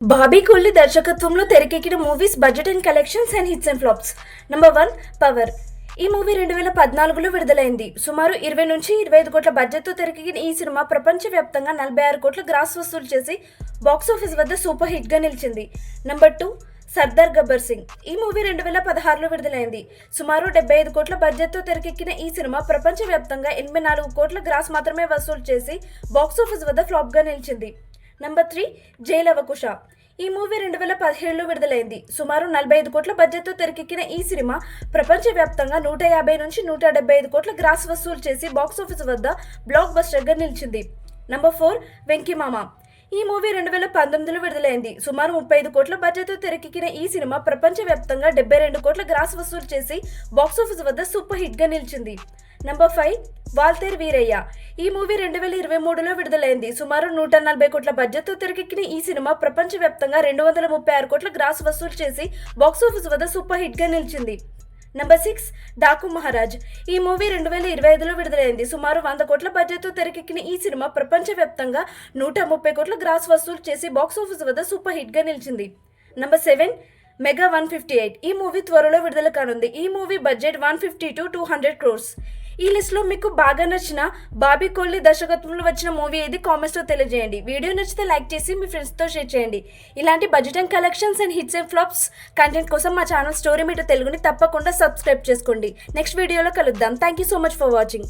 బాబీ కొల్లి దర్శకత్వంలో తెరకెక్కిన movies budget and collections and hits and flops. Number 1 power. ఈ movie 2014లో విడుదలైంది. సుమారు 20 నుంచి 25 కోట్ల బడ్జెట్తో తెరకెక్కిన ఈ సినిమా ప్రపంచవ్యాప్తంగా 46 కోట్ల గ్రాస్ వసూలు చేసి బాక్సాఫీస్ వద్ద సూపర్ హిట్గా నిలిచింది. నంబర్ 2 సర్దార్ గబ్బర్ సింగ్. ఈ మూవీ 2016లో విడుదలైంది. సుమారు 75 కోట్ల బడ్జెట్తో తెరకెక్కిన ఈ సినిమా ప్రపంచవ్యాప్తంగా 84 కోట్ల గ్రాస్ మాత్రమే వసూలు చేసి బాక్సాఫీస్ వద్ద ఫ్లాప్గా నిలిచింది. నంబర్ 3 జైల్ అవకుశ. ఈ మూవీ 2017లో విడుదలైంది. సుమారు 45 కోట్ల బడ్జెట్తో తెరకెక్కిన ఈ సినిమా ప్రపంచవ్యాప్తంగా 150 నుంచి 175 కోట్ల గ్రాస్ వసూలు చేసి బాక్సాఫీస్ వద్ద బ్లాక్ బస్టర్గా నిలిచింది. నంబర్ 4 వెంకీమామ. ఈ మూవీ 2019లో విడుదలైంది. సుమారు 35 కోట్ల బడ్జెట్తో తెరకెక్కిన ఈ సినిమా ప్రపంచవ్యాప్తంగా 72 కోట్ల గ్రాస్ వసూలు చేసి బాక్సాఫీస్ వద్ద సూపర్ హిట్గా నిలిచింది. నంబర్ 5 వాల్తేర్ వీరయ్య. ఈ మూవీ 2023లో విడుదలైంది. సుమారు 140 కోట్ల బడ్జెట్తో తెరకెక్కిన ఈ సినిమా ప్రపంచవ్యాప్తంగా 236 కోట్ల గ్రాస్ వసూలు చేసి బాక్సాఫీస్ వద్ద సూపర్ హిట్గా నిలిచింది. నంబర్ 6 డాకు మహారాజ్. ఈ మూవీ 2025లో విడుదలైంది. సుమారు 100 కోట్ల బడ్జెట్తో తెరకెక్కిన ఈ సినిమా ప్రపంచవ్యాప్తంగా 130 కోట్ల గ్రాస్ వసూలు చేసి బాక్సాఫీస్ వద్ద సూపర్ హిట్గా నిలిచింది. Number 7 mega 158. ఈ మూవీ త్వరలో విడుదల కానుంది. ఈ మూవీ బడ్జెట్ 150 to 200 crores. ఈ లిస్ట్లో మీకు బాగా నచ్చిన బాబీ కొల్లి దర్శకత్వంలో వచ్చిన మూవీ ఏది కామెంట్స్లో తెలియజేయండి. వీడియో నచ్చితే లైక్ చేసి మీ ఫ్రెండ్స్తో షేర్ చేయండి. ఇలాంటి budget and collections and hits and flops content కోసం మా ఛానల్ స్టోరీ మీటర్ తెలుగుని తప్పకుండా సబ్స్క్రైబ్ చేసుకోండి. నెక్స్ట్ వీడియోలో కలుద్దాం. Thank you so much for watching.